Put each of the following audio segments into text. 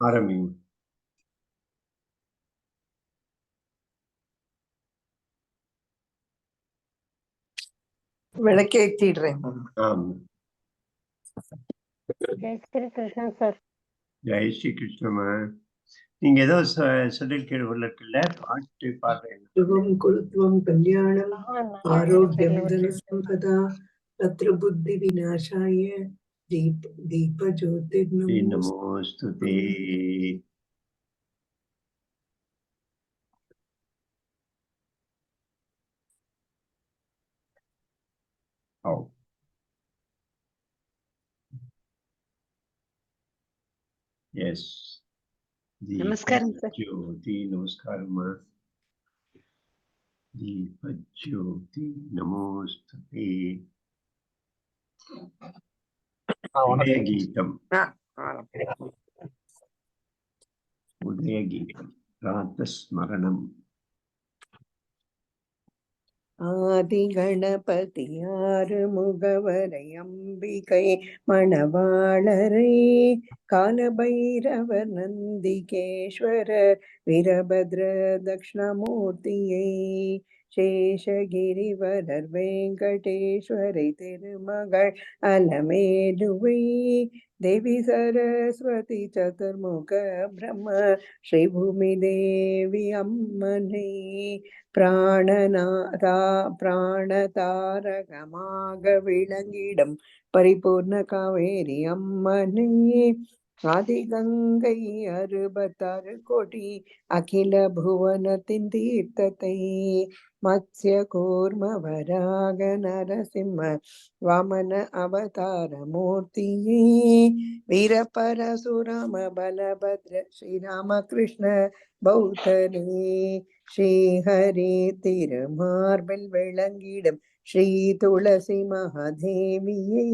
ஆரம்பிங்க. விளக்கேற்றிடுறேன். ஜெய் ஸ்ரீ கிருஷ்ணா சார். ஜெய் ஸ்ரீ கிருஷ்ணமா. நீங்க ஏதோ சொல்லிருக்கீங்கல்ல, பாட்டு பாடுறேன். குருத்வம் கல்யாணம் ஆரோக்கியம் தன சம்பதா தத்ர புத்தி விநாசாய தீப ஜோதி நமோஸ்துதே. Yes. நமஸ்காரம் சார். ஜோதி நமஸ்காரமா. தீப ஜோதி நமோஸ்துதே. உதயகீதம். உதயகீதம் பிராத்தஸ்மரணம். ஆதி கணபதி ஆறுமுகவரை அம்பிகை மணவாளரை காலபைரவர் நந்திகேஸ்வரர் வீரபத்ர தக்ஷணமூர்த்தியை சேஷகிரிவரர் வெங்கடேஸ்வரை திருமகள் அலமேலுவை தேவி சரஸ்வதி சதுர்முக பிரம்ம ஸ்ரீபூமி தேவி அம்மனை பிராணதாரகமாக விளங்கிடும் பரிபூர்ண காவேரி அம்மனே ஆதிகங்கை 66 கோடி அகில புவனத்தின் தீர்த்தத்தை மத்ய கூர்ம வராக நரசிம்ம வாமன அவதார மூர்த்தியே வீரபரசுராம பலபத்ர ஸ்ரீராமகிருஷ்ண பௌத்தனே ஸ்ரீஹரி திருமார்பில் விளங்கிடும் ஸ்ரீ துளசி மகாதேவியை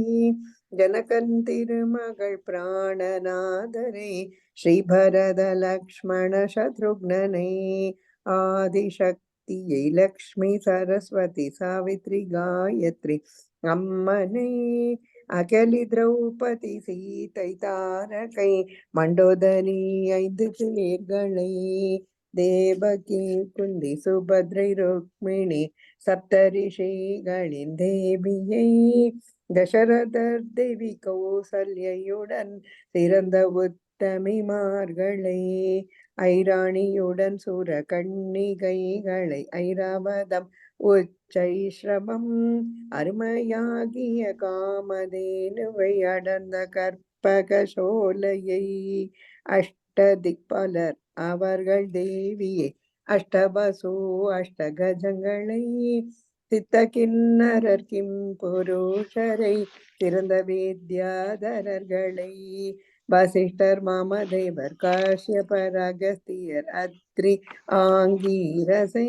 ஜனகன் திருமகள் பிராணநாதரை ஸ்ரீபரத லக்ஷ்மண சத்ருக்னனை ஆதிசக்தியை லக்ஷ்மி சரஸ்வதி சாவித்ரி காயத்ரி அம்மனை அகலி திரௌபதி சீதை தாரகை மண்டோதரி 5 பேர்களை தேவகி குந்தி சுபத்ரை ருக்மிணி சப்தரிஷிகளின் தேவியை தசரதர் தேவி கௌசல்யுடன் சிறந்த உத்தமிமார்களை ஐராணியுடன் சுர கன்னிகைகளை ஐராவதம் உச்சைஸ்ரவம் அருமையாகிய காமதேனுவை அடர்ந்த கற்பக சோலையை அஷ்டதிக்பாலர் அவர்கள் தேவியை அஷ்டவசு அஷ்டகஜங்களை சித்த கிண்ணரர் கிம் புருஷரை சிறந்த வித்யாதரர்களை வசிஷ்டர் மாமதேவர் காஷ்யபர் அகஸ்தியர் அத்ரி ஆங்கீரசை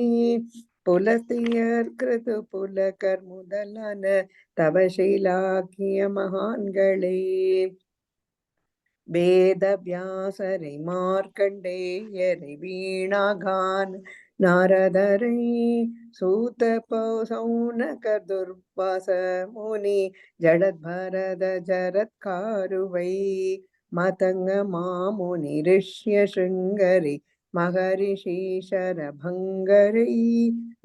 புலஸ்தியர் கிருது புலகர் முதலான தவசீலாக்கிய மகான்களே வேத வியாசரை மார்க்கண்டேயரை வீணாகான் நாரதரை சூத சௌனகர் துர்வாச முனி ஜடத்பரத ஜரத்காருவை மதங்க மாமுனி ரிஷ்ய சிருங்கரி மகரிஷீஷர பங்கரை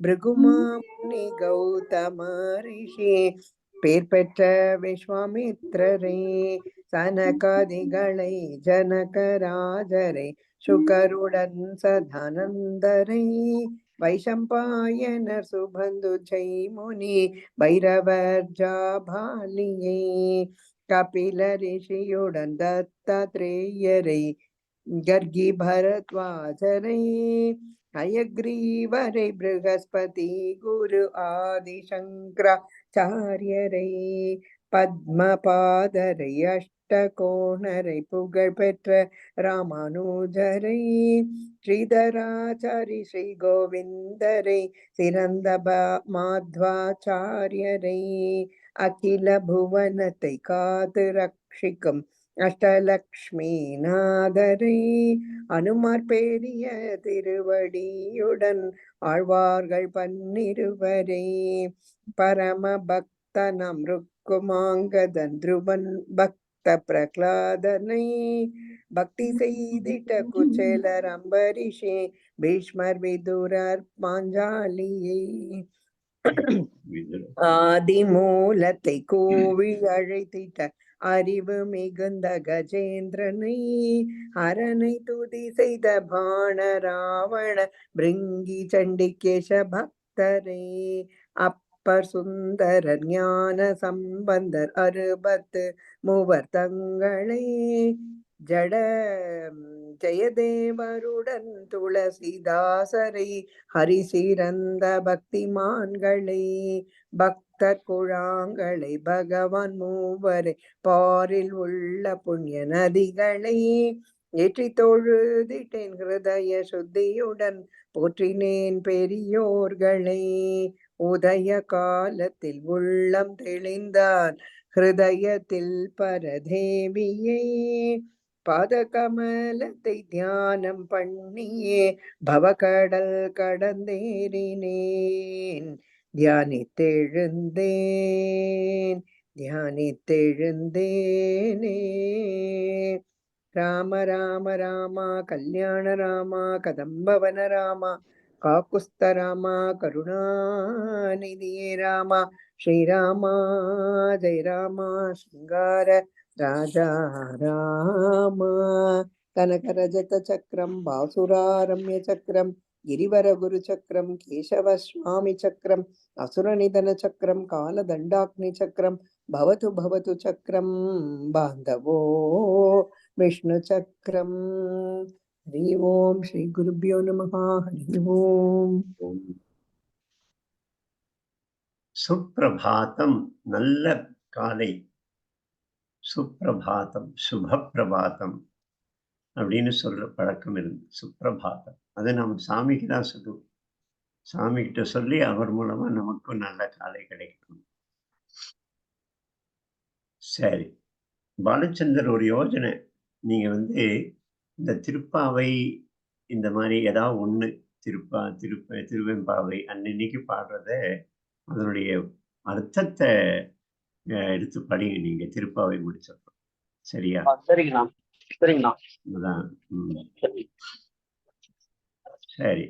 பிருகுமாமுனி கௌதம ரிஷி பேர் பெற்ற விஸ்வாமித்ரரை சனகாதிகளை ஜனகராஜரை சுகருடன் சதானந்தரை வைஷம்பாயனர் சுபந்து ஜெய்முனி பைரவர் ஜாபாலியை கபில ரிஷியுடன் தத்தாத்ரேயரை கர்கி பரத்வாஜரை அயக்ரீவரை ப்ரஹஸ்பதி குரு ஆதிசங்கராச்சாரியரை பத்மபாதரை அஷ்டகோணரை புகழ் பெற்ற ராமானுஜரை ஸ்ரீதராச்சாரி ஸ்ரீ கோவிந்தரை சிறந்த மாத்வாச்சாரியரை அகில புவனத்தை காத்து ரட்சிக்கும் அஷ்டலக்ஷ்மி நாதரை அனுமார் பெரிய திருவடியுடன் ஆழ்வார்கள் 12 பரம பக்தனம் ருக்குமாங்கதன் துருவன் பக்த பிரகலாதனை பக்தி செய்திட்ட குச்சேலர் அம்பரிஷே பீஷ்மர் விதுரர் பாஞ்சாலியை ஆதி மூலத்தை கோவி அழைத்திட்ட அறிவு மிகுந்த கஜேந்திரனை அரணை துதி செய்த பாண ராவண பிருங்கி சண்டிகேஷ பக்தரை அப்பர் சுந்தரர் ஞான சம்பந்தர் 60 மூவர் தங்களை ஜெயதேவருடன் துளசிதாசரை ஹரிசிறந்த பக்திமான்களை பக்தர் குழாங்களை பகவான் மூவரை பாரில் உள்ள புண்ணிய நதிகளை ஏற்றி தொழுதிட்டேன் ஹிருதய சுத்தியுடன் போற்றினேன் பெரியோர்களை உதய காலத்தில் உள்ளம் தெளிந்தான் ஹிருதயத்தில் பரதேவியை பாதகமலத்தை தியானம் பண்ணியே பவகடல் கடந்தேறினேன் தியானித்தெழுந்தேனே ராம ராம ராமா கல்யாண ராமா கதம்பவன ராமா காக்குஸ்த ராமா கருணாநிதியே ராமா ஸ்ரீராமா ஜெய ராமா சிங்கார ராஜா ராம கனகரஜத சக்கரம் பாசுராரம்ய சக்கரம் गिरिवर गुरु चक्रम केशव स्वामी चक्रम असुर निधन चक्रम काल दंडाग्नि चक्रम भवतु भवतु चक्रम बांधवो विष्णु चक्रम हरि ओम श्री गुरुभ्यो नमः हरि ओम சுப்பிரபாதம் நல்ல காலை சுப்பிரபாதம் சுபப்பிரபாதம் அப்படின்னு சொல்ற பழக்கம் இருந்து சுப்பிரபாதம் அதை நம்ம சாமிக்கு தான் சொல்லுவோம். சாமி கிட்ட சொல்லி அவர் மூலமா நமக்கும் நல்ல காலை கிடைக்கும். சரி, பாலச்சந்தர் ஒரு யோஜனை, நீங்க இந்த திருப்பாவை இந்த மாதிரி ஏதாவது ஒண்ணு திருவெம்பாவை அன்னைக்கு பாடுறத அதனுடைய அர்த்தத்தை எடுத்து படிங்க நீங்க திருப்பாவை முடிச்சப்போ. சரியா? சரிங்கண்ணா சரிங்கண்ணா. அதான். சரி,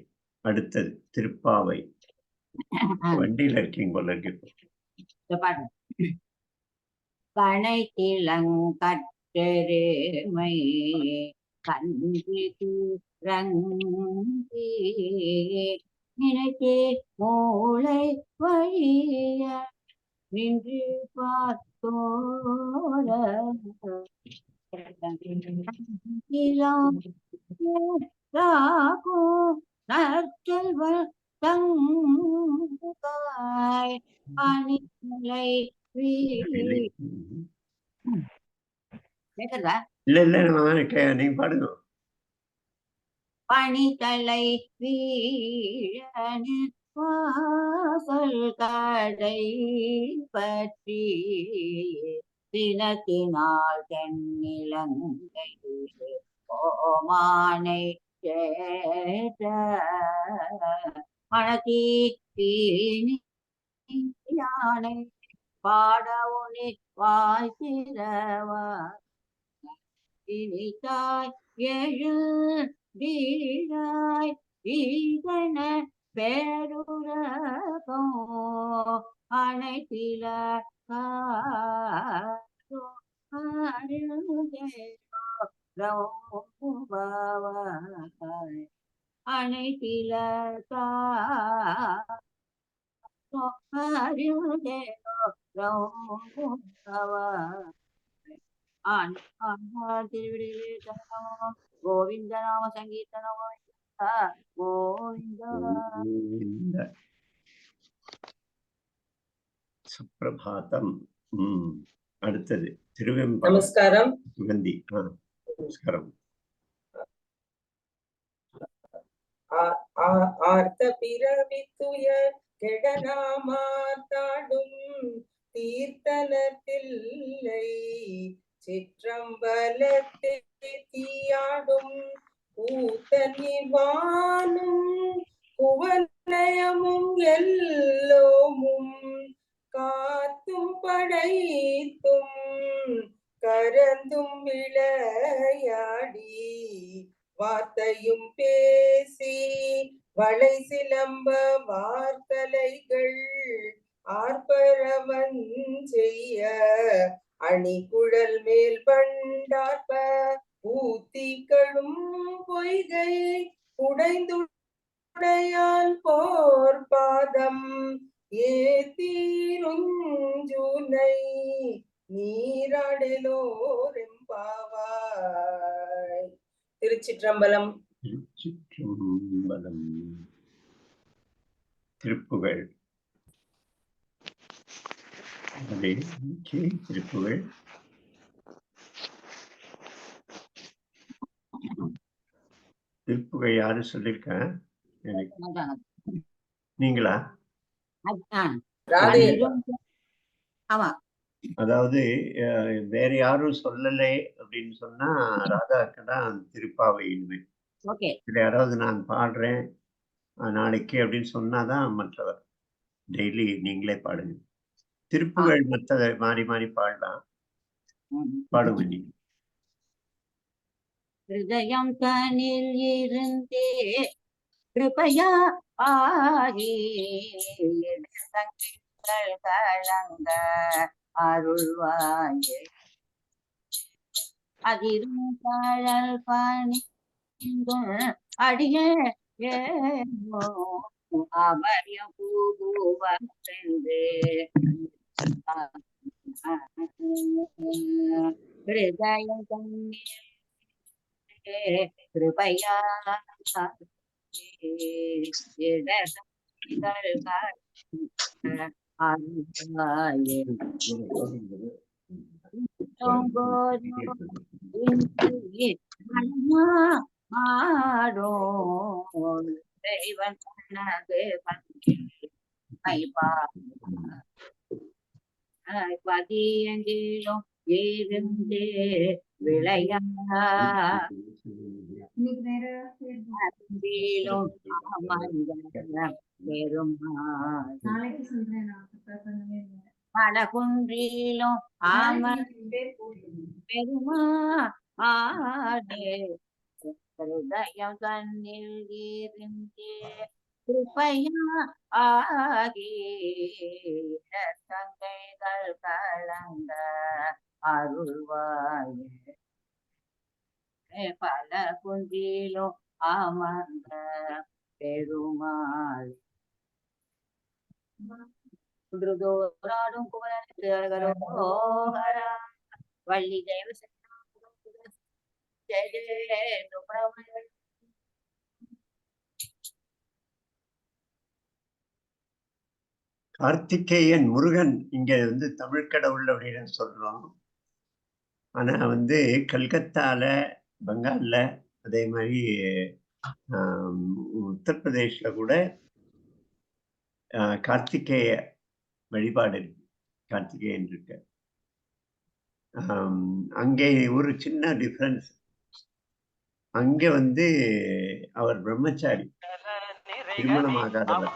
அடுத்தது திருப்பாவை. வண்டியில இருக்கீங்க போல இருக்கு. கணை திளங்கற்றெருமை கன்றி ரங்கி நினைத்தே மூளை வழிய நின்று பார்த்தோர நற்செல்வன் தங்காய் பணிலை நீங்க பாடுங்க. பணித்தலை வீழனு வாசல் கடை பற்றி தினத்தினால் தென்னிலங்கை ஓமானை கேட்ட மனதி யானை பாடவுனி வாய்த்திரவா இனித்தாய் எழு வீழாய் ஈகன பேருரகம் அனைத்தில அனைத்தில கோவிந்த நாம சங்கீர்த்தனமோ கோவிந்த. சுப்பிரபாதம். அடுத்தது திருவெம்பாவை. நமஸ்காரம். சுகந்தி. நமஸ்காரம். ஆர்த்த பிறவித்துயர் கெடனாமாத்தாடும் தீர்த்தனத்தில்லை சிற்றம்பலத்தை தீயாடும் கூத்தனிவானும் குவலயமும் எல்லோமும் காத்தும் படைத்தும் மறந்தும் விளையாடி வார்த்தையும் பேசி வளை சிலம்ப வார்த்தலைகள் ஆர்ப்பரவன் செய்ய அணிகுழல் மேல் பண்டார்ப்ப ஊத்திகளும் பொய்கை உடைந்துடையான் போர் பாதம் ஏத்தீருஞ்சுனை நீராடலோரெம்பாவாய். திருச்சிற்றம்பலம். திருச்சிற்றம்பலம். திருப்புகழ். திருப்புகழ் திருப்புகழ் யாரு சொல்லிருக்க? நீங்களா? ஆமா. அதாவது வேற யாரும் சொல்லலை அப்படின்னு சொன்னா ராதாக்கு தான் திருப்பாவை இனிமே. இதுல யாராவது நான் பாடுறேன் நாளைக்கு அப்படின்னு சொன்னாதான் மற்றவர். டெய்லி நீங்களே பாடுங்க. திருப்புகழ் மற்ற மாறி மாறி பாடலாம். பாடுங்க நீங்க. ஹிருதயம் தனில் இருந்தே கிருபையா ஆகி கலங்க அருள்வாயே அதிரும் கழல் பணி அடியே அமரிய பூபுவென்று ஹிருதயம் தன்னில் கிருபையா பதியங்கிலும் இருந்தே விளையாடும் மலகுன்றிலும் ஆமன் பெருமா ஹிருதயம் தன்னில் இருந்தே கிருபையா ஆகி தங்கைகள் கலந்த அருள்வாயே பல குன்றிலும் அமர்ந்த பெருமாள் குன்றுதோறாடும் குமரன் வள்ளி தேவ கார்த்திகேயன் முருகன் இங்க வந்து தமிழ் கடவுள் அப்படின்னு சொல்றோம். ஆனா வந்து கல்கத்தால, பெங்கால்ல, அதே மாதிரி உத்தரப்பிரதேஷ்ல கூட கார்த்திகேய வழிபாடு இருக்கு. கார்த்திகேயன் இருக்கு. அங்கே ஒரு சின்ன டிஃபரன்ஸ். அங்க வந்து அவர் பிரம்மச்சாரி, திருமணமாகாதவர்.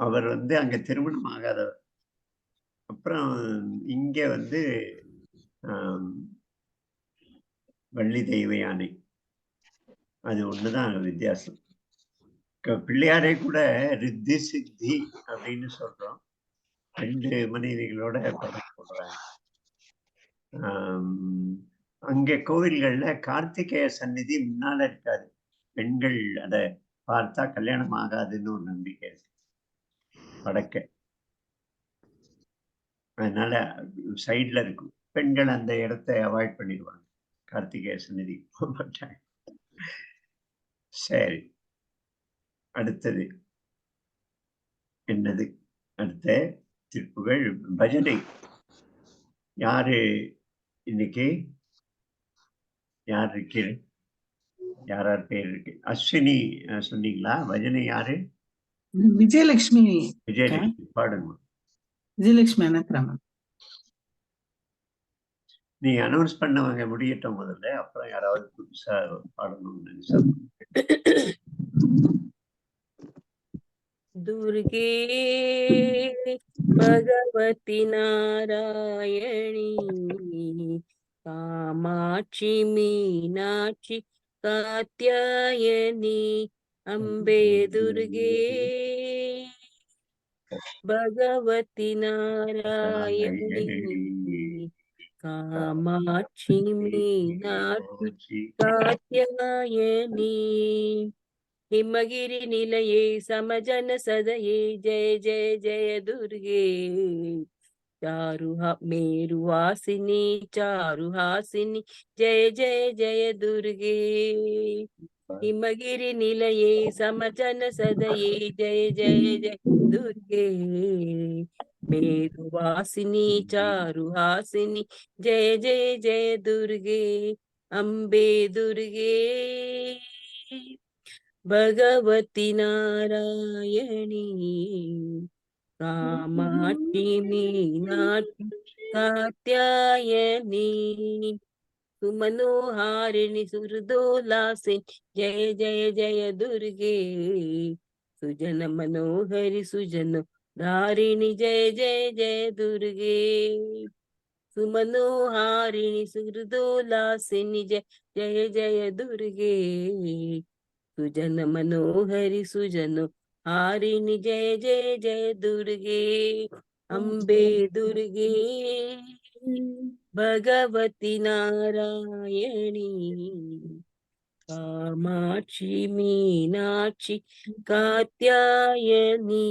அவர் வந்து அங்க திருமணம் ஆகாதவர். அப்புறம் இங்க வந்து வள்ளி தெய்வ யானை, அது ஒண்ணுதான் வித்தியாசம். பிள்ளையாரே கூட ரித்தி சித்தி அப்படின்னு சொல்றோம். 2 மனைவிகளோட படம் போடுறாங்க. அங்க கோவில்கள்ல கார்த்திகேய சந்நிதி முன்னால இருக்காது. பெண்கள் அதை பார்த்தா கல்யாணம் ஆகாதுன்னு ஒரு நம்பிக்கை இருக்கு வடக்க. அதனால சைட்ல இருக்கும். பெண்கள் அந்த இடத்தை அவாய்ட் பண்ணிடுவாங்க. கார்த்திகேய சந்நிதி போக மாட்டாங்க. சரி, அடுத்தது என்னது? அடுத்த திருப்புகழ் பஜனை. யாரு இன்னைக்கு? யார் இருக்கு? யாரார் பேர் இருக்கு? அஸ்வினி சொன்னீங்களா? பஜனை யாரு? விஜயலட்சுமி. விஜயலட்சுமி பாடுங்க. விஜயலட்சுமி அனந்தராமன். நீ அனௌன்ஸ் பண்ணவங்க முடியட்டும் முதல்ல, அப்புறம் யாராவது புதுசா பாடணும்னு நினைச்சா. दुर्गे भगवती नारायणी कामाक्षी मीनाक्षी कात्यायनी अम्बे दुर्गे भगवती नारायणी कामाक्षी मीनाक्षी कात्यायनी हिमगिरि निलये समजन सदये जय जय जय दुर्गे मेरुहासिनी चारुहासिनी जय जय जय दुर्गे हिमगिरि निलये समजन सदये जय जय जय दुर्गे मेरुवासिनी चारुहासिनी जय जय जय दुर्गे अम्बे दुर्गे भगवती नारायणी कामाक्षी मीनाक्षी कात्यायनी सुमनोहारिणि सुहृदोल्लासिनी जय जय जय दुर्गे सुजन मनोहरि सुजन धारिणि जय जय जय दुर्गे सुमनोहारिणि सुहृदोल्लासिनी जय जय जय दुर्गे सुजन मनोहरि सुजन हारिणि जय जय जय दुर्गे अम्बे दुर्गे भगवती नारायणी कामाक्षी मीनाक्षी कात्यायनी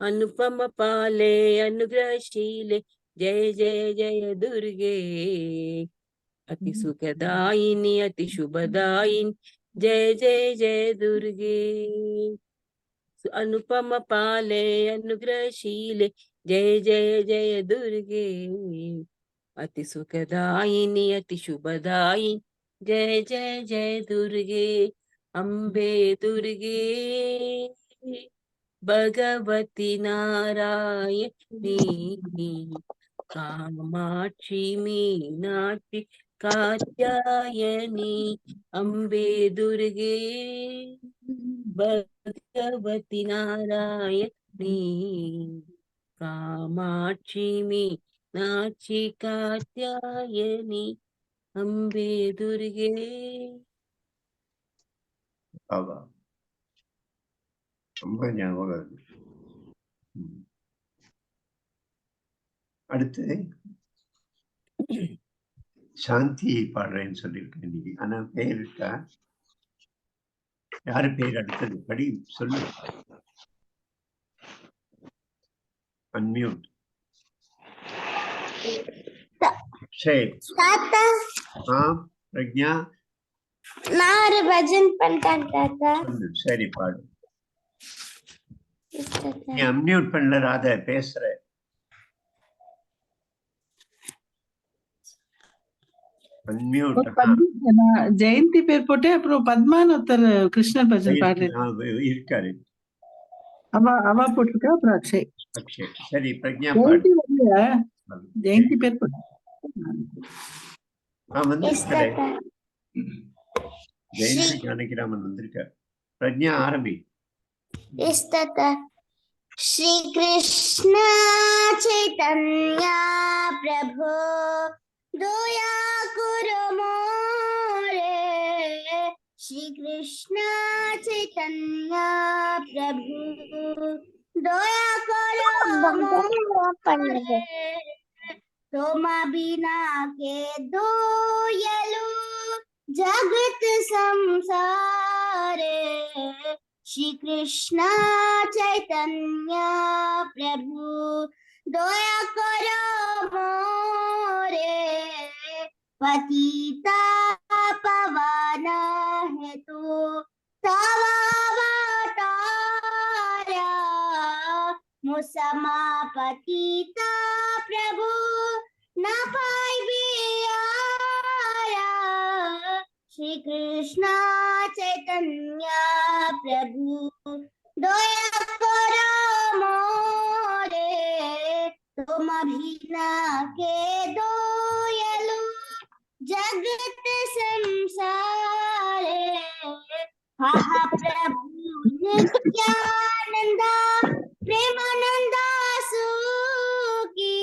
अनुपम पाले अनुग्रहशीले जय जय जय दुर्गे अति सुखदायिनी अति शुभदायिनी जय जय जय दुर्गे अनुपम पाले अनुग्रहशीले जय जय जय दुर्गे अति सुखदायिनी अति शुभदायिनी जय जय जय दुर्गे अम्बे दुर्गे भगवती नारायणी कामाक्षी मीनाक्षी कात्यायनी अम्बे दुर्गे भगवती नारायणी कामाक्षी मीनाक्षी कात्यायनी अम्बे दुर्गे ஆமா, ரொம்ப ஞாபகம் இருக்கு. அடுத்து சாந்தி பாடுறேன்னு சொல்லியிருக்கேன் இன்னைக்கு. ஆனா பேர் இருக்கா? யாரு பேர் அடுத்தது படி சொல்லு. அன்மியூட். சரி. பிரக்ஞா நான் ஒரு பஜன் பண்ணிட்டேன் தாத்தா. சரி பாடு. நீ அன்மியூட் பண்ணல ராதா, பேசுற. ஜெயந்தி பேர் போட்டு அப்புறம் பத்மான் ஒருத்தர் கிருஷ்ண பஜன் பாடுறேன் இருக்காரு. அவா போட்டிருக்கா. அப்புறம் அக்ஷய். சரி பிரக்ஞா ஜெயந்தி வரல, ஜெயந்தி பேர் போட்டு ஜெயந்தி ஜானகிராமன் வந்திருக்கார். பிரக்ஞா ஆரம்பி. श्री कृष्ण चैतन्य प्रभु दया करो मोरे। श्री कृष्ण चैतन्य प्रभु दया करो मोरे। तुम बिना के दोयलु जगत संसारे। श्री कृष्ण चैतन्य प्रभु दया करो मोरे। पतिता पावन हेतु तव अवतारा। मुसमा पतिता प्रभु न पाइबे आरा। श्री कृष्ण चैतन्य प्रभु दया करो मोरे। तुम बिना के दो जगत संसारे महाप्रभु नित्यानंदा प्रेमानंदा सुखी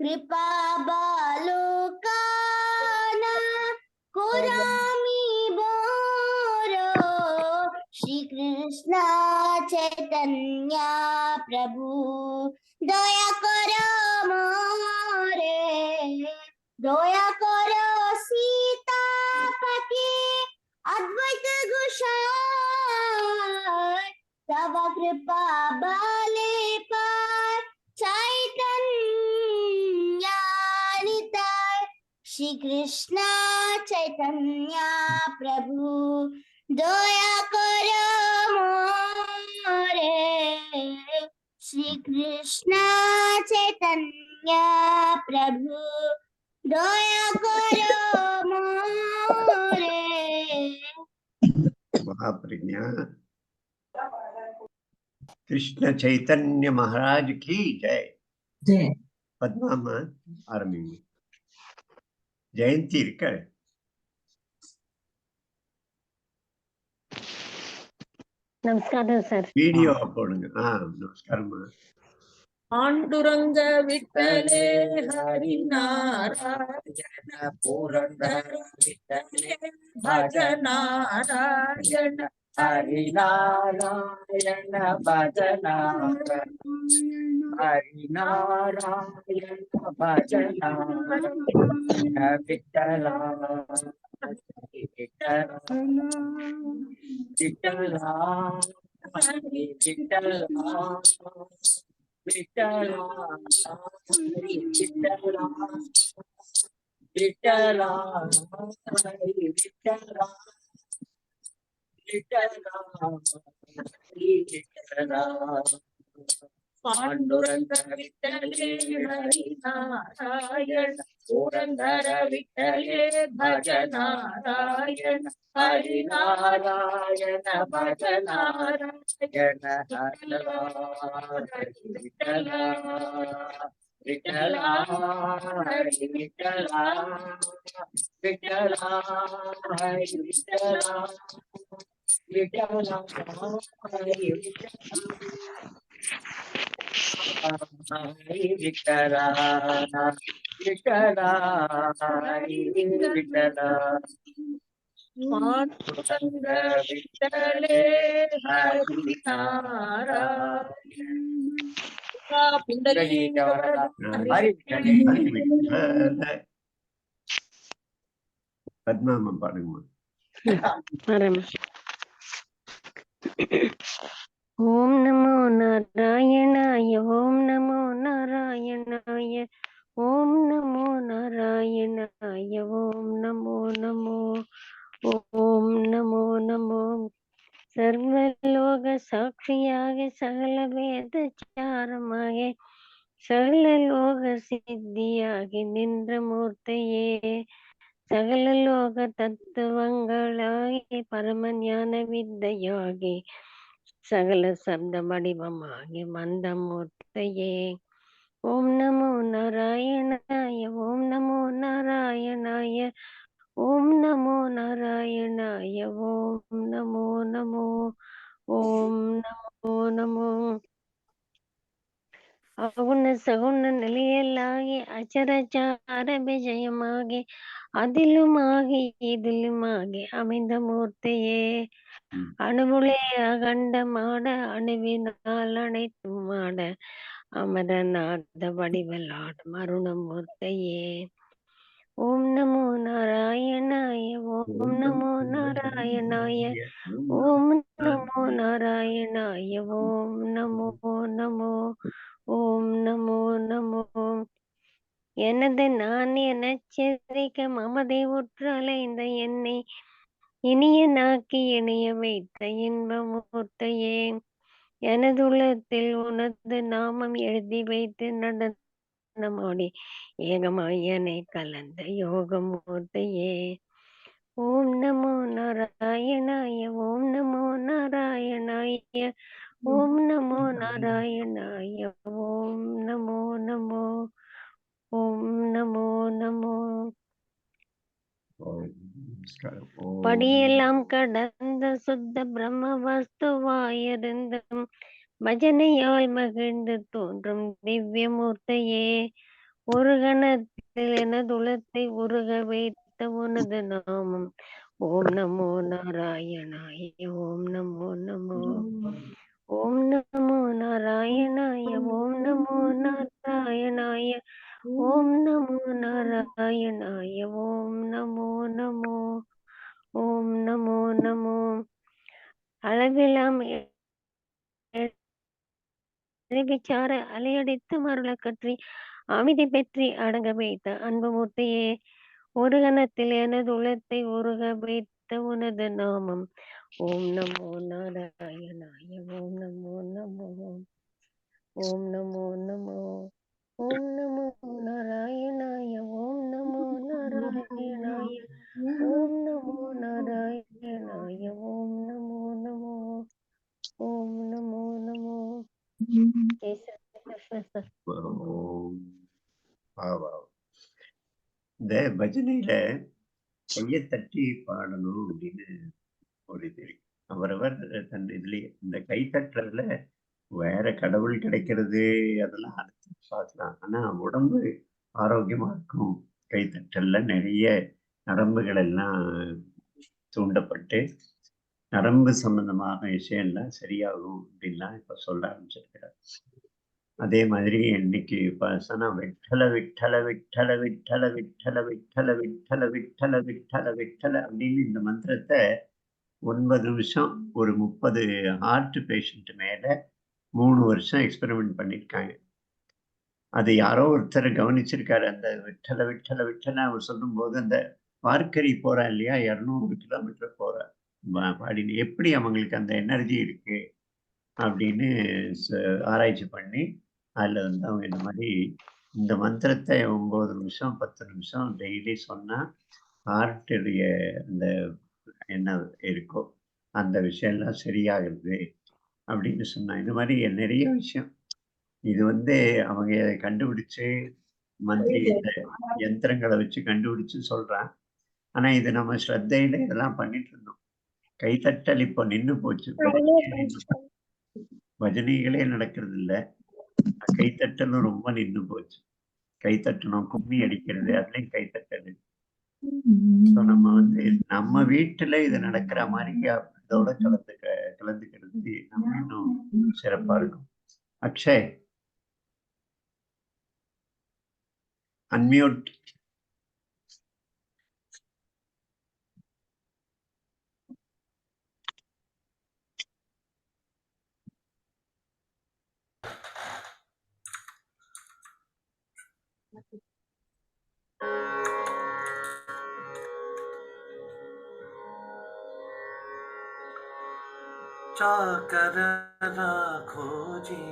कृपा बालोकाना कोरामी बोरो श्री कृष्ण चैतन्य प्रभु दया करो मोरे दया करो सीतापति अद्वैत गोसाई तव कृपा बले पर चैतन्य निताय श्री कृष्ण चैतन्य प्रभु दया करो मोरे श्री कृष्ण चैतन्य प्रभु दया करो मोरे। महाप्रज्ञा कृष्ण चैतन्य महाराज की जय। जय பத்மாமா ஆரம்பிங்க. ஜெயந்தி இருக்க நமஸ்காரம் சார். வீடியோ போடுங்க. நமஸ்காரமா. पांडुरंग विठ्ठले हरि नारायण पुरंदर विठ्ठले भज नारायण हरि नारायण भज नारायण हरि नारायण भज नारायण विठ्ठला विठ्ठला विठ्ठला हरि विठ्ठला विठ्ठला हरि विठ्ठला विठ्ठला हरि विठ्ठला विठ्ठला हरि विठ्ठला पांडुरंग विठ्ठले हरि नारायण पुरंदर विठ्ठले भज नारायण हरि नारायण भज नारायण विठ्ठला विठ्ठला हरि विठ्ठला विठ्ठला हरि विठ्ठला विठ्ठला हरि विठ्ठला हरि विठ्ठला विठ्ठला हरि विठ्ठला पांडुरंग विठ्ठले हरि नारायण हरि विठ्ठल. பத்மாமா பாடுங்கம்மா. ओम नमो नारायणाय ओम नमो नारायणाय ओम नमो नारायणाय ओम नमो नमो ओम नमो नमो सर्वलोक साक्षियाग सकल वेद चारमाग सकल लोक सिद्धियागि निன்ற மூர்த்தியே சகல லோக தத்துவங்களாகி பரம ஞான வித்தையாகி சகல சப்த வடிவமாகி மந்தமூர்த்தியே ஓம் நமோ நாராயணாய ஓம் நமோ நாராயணாய ஓம் நமோ நாராயணாய ஓம் நமோ நமோ ஓம் நமோ நமோ அகுண சகுண நிலையலாகி அச்சரச்சார விஜயமாகி அதிலுமாகி இதிலுமாகி அமைந்த மூர்த்தியே அணுவுளே அகண்டமாட அணுவினால் அனைத்தும் ஆட அமரநாத வடிவலாடும் அருணமூர்த்தியே ஓம் நமோ நாராயணாய ஓம் நமோ நாராயணாய ஓம் நமோ நாராயணாய ஓம் நமோ நமோ ஓம் நமோ நமோ எனது நான் எனச்சரிக்க மமதை உற்று அலைந்த என்னை இனிய நாக்கி இணைய வைத்த இன்பமூர்த்தியே எனது உள்ளத்தில் உனது நாமம் எழுதி வைத்து நடனமாடி ஏகமாயனை கலந்த யோகமூர்த்தியே ஓம் நமோ நாராயணாய ஓம் நமோ நாராயணாய ஓம் நமோ நாராயணாய ஓம் நமோ நமோ ஓம் நமோ நமோ ஓம் நமஸ்காரம். ஓம் படியெல்லாம் கடந்த சுத்த பிரம்ம வஸ்துவாயிருந்தும் பஜனையால் மகிழ்ந்து தோன்றும் திவ்ய மூர்த்தையே, ஒரு கணத்தில் எனதுலத்தை உருக வைத்த உனது நாமம். ஓம் நமோ நாராயணாய. ஓம் நமோ நமோ. ஓம் நமோ நாராயணாய. ஓம் நமோ நாராயணாய. ஓம் நமோ நாராயணாய. ஓம் நமோ நமோ. ஓம் நமோ நமோ. அளவெல்லாம் விசார அலையடித்து மருள கற்றி அமைதி பெற்றி அடங்க வைத்த அன்பு மூர்த்தியே, ஒரு கணத்தில் எனது உள்ளத்தை உருக வைத்த உனது நாமம். ஓம் நமோ நாராயணாய. ஓம் நமோ நமோ. ஓம் நமோ நமோ. ஓம் நமோ நாராயணாய. ஓம் நமோ நாராயணாய. ஓம் நமோ நாராயணாய. ஓம் நமோ நமோ. ஓம் நமோ நமோ. ஜெய் ஸ்ரீ கிருஷ்ண சார். ஓம். வா, வா. இந்த பஜனையில கையை தட்டி பாடணும் அப்படின்னு ஒரு இது இருக்கு. அவரவர் தன் இதுலயே இந்த கை தட்டுறதுல வேற கடவுள் கிடைக்கிறது அதெல்லாம் அடுத்து பார்க்கலாம். ஆனா உடம்பு ஆரோக்கியமா இருக்கும். கை தட்டல்ல நிறைய நரம்புகள் எல்லாம் தூண்டப்பட்டு நரம்பு சம்பந்தமான விஷயம்லாம் சரியாகும் அப்படின்லாம் இப்ப சொல்ல ஆரம்பிச்சிருக்கிறார். அதே மாதிரி இன்னைக்கு சொன்னா விட்டல விட்டல விட்டல விட்டல விட்டல விட்டல விட்டல விட்டல விட்டல விட்டல அப்படின்னு இந்த மந்திரத்தை 9 நிமிஷம் ஒரு 30 ஹார்ட் பேஷண்ட் மேல 3 வருஷம் எக்ஸ்பெரிமெண்ட் பண்ணியிருக்காங்க. அது யாரோ ஒருத்தர் கவனிச்சிருக்காரு. அந்த விட்டல விட்டல விட்டல அவர் சொல்லும்போது அந்த வார்க்கரி போறா இல்லையா, 200 கிலோமீட்டர் போறா பாடினு எப்படி அவங்களுக்கு அந்த எனர்ஜி இருக்கு அப்படின்னு ஆராய்ச்சி பண்ணி அதுல வந்து அவங்க இந்த மாதிரி இந்த மந்திரத்தை 9 நிமிஷம் 10 நிமிஷம் டெய்லி சொன்னா ஹார்ட்டுடைய அந்த என்ன இருக்கோ அந்த விஷயம்லாம் சரியாகுது அப்படின்னு சொன்னா. இந்த மாதிரி நிறைய விஷயம் இது வந்து அவங்க கண்டுபிடிச்சு மந்திரி இந்த யந்திரங்களை வச்சு கண்டுபிடிச்சு சொல்றான். ஆனா இது நம்ம ஸ்ரத்தையில இதெல்லாம் பண்ணிட்டு இருந்தோம். கைத்தட்டல் இப்போ நின்னு போச்சு. பஜனைகளே நடக்கிறது இல்ல. கைத்தட்டலும் ரொம்ப நின்னு போச்சு. கைத்தட்டணும், கும்மி அடிக்கிறது, அதுலயும் கைத்தட்டல். நம்ம வந்து நம்ம வீட்டுல இது நடக்கிற மாதிரி இதோட கலந்துக்கிறது நம்ம இன்னும் சிறப்பா இருக்கும். அக்ஷய் அன்மியூட். चाकर राखो जी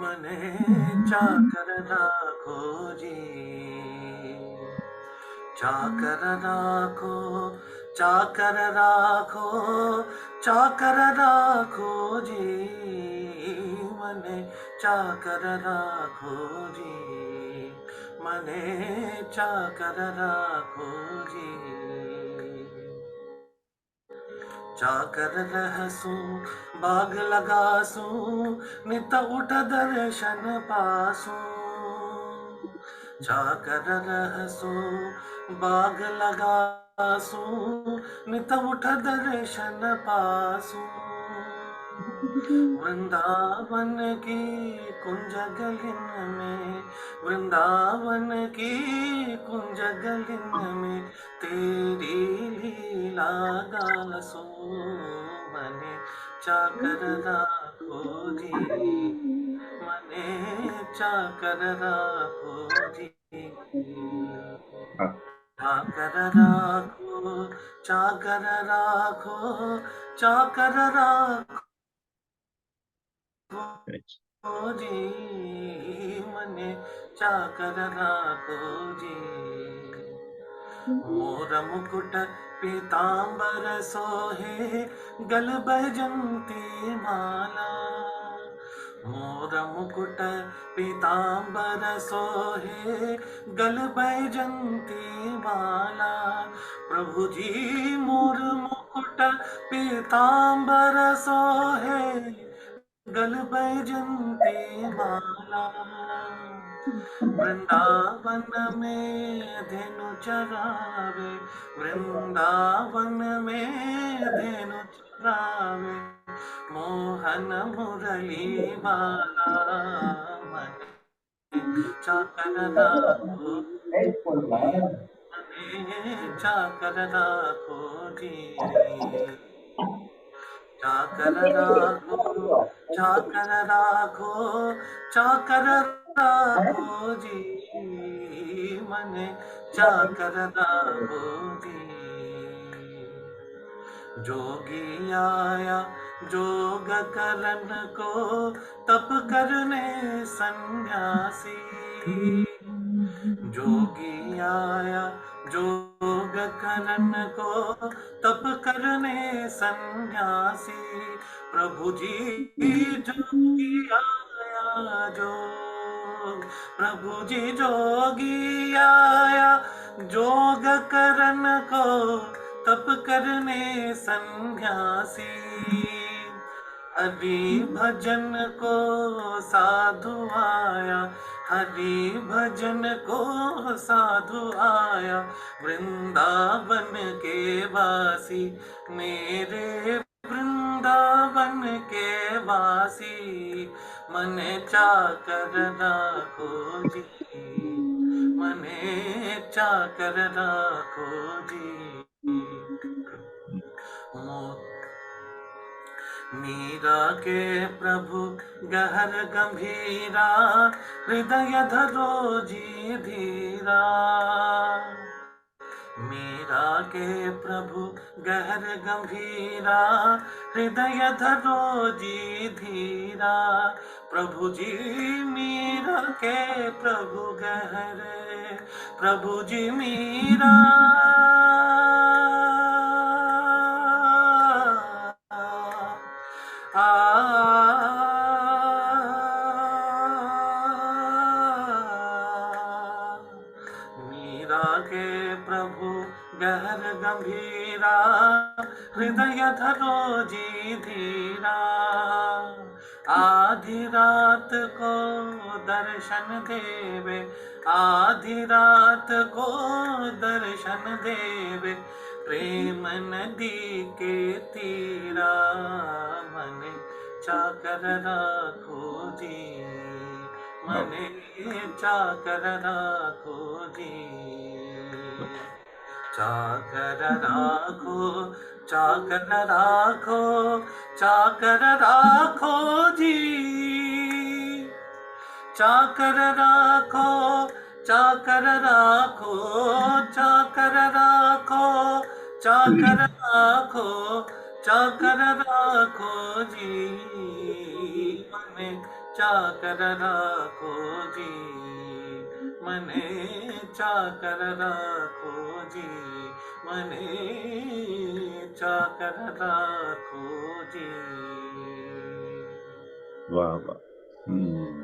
मने चाकर राखो जी चाकर राखो चाकर राखो चाकर राखो जी मने चाकर राखो जी मने चाकर राखो जी चाकर रहसू बाग लगासू नित उठ दर्शन पासू चाकर रहसू बाग लगासू नित उठ दर्शन पासू वृंदावन की कुंज गलिन में वृंदावन की कुंज गलिन में तेरी लीला गासो मने चाकर राखो जी मने चाकर राखो जी चाकर राखो चाकर राखो चाकर राखो जी मने चाकर राखो जी मोर मुकुट पीतांबर सोहे गल बैजंती माला मोर मुकुट पीतांबर सोहे गल बैजंती माला। प्रभु जी मोर मुकुट पीतांबर सोहे गल बैजंती माला। वृंदावन में धेनु चरावे, वृंदावन में धेनु चरावे, मोहन मुरली बाला। चाकर राखो, चाकर राखो जी, चाकर राखो, चाकर राखो, चाकर राखो जी, मने चाकर राखो जी। जोगी आया जोग करन को, तप करने सन्यासी। जोगी आया जोग करन को, तप करने सन्यासी। प्रभु जी जोगी आया जोग, प्रभु जी जोगी आया जोग करन को, तप करने सन्यासी। हरि भजन को साधु आया, हरि भजन को साधु आया, वृंदावन के वासी मेरे वृंदावन के वासी। मने चाकर राखो जी, मने चाकर राखो जी। मीरा के प्रभु गहर गंभीरा, हृदय धरो जी धीरा। मीरा के प्रभु गहर गंभीरा, हृदय धरो जी धीरा। प्रभु जी मीरा के प्रभु गहर, प्रभु जी मीरा मीरा के प्रभु गहर गंभीरा, हृदय धरो जी धीरा। आधी रात को दर्शन देवे, आधी रात को दर्शन देवे, प्रेम नदी के तीरा। मने चाकर राखो जी, मने चाकर राखो जी। चाकर राखो, चाकर राखो, चाकर राखो जी। चाकर राखो, चाकर राखो, चाकर राखो, चाकर राखो, चाकर राखो जी। मने चाकर राखो जी, मने चाकर राखो जी, मने चाकर राखो जी। वाह वाह।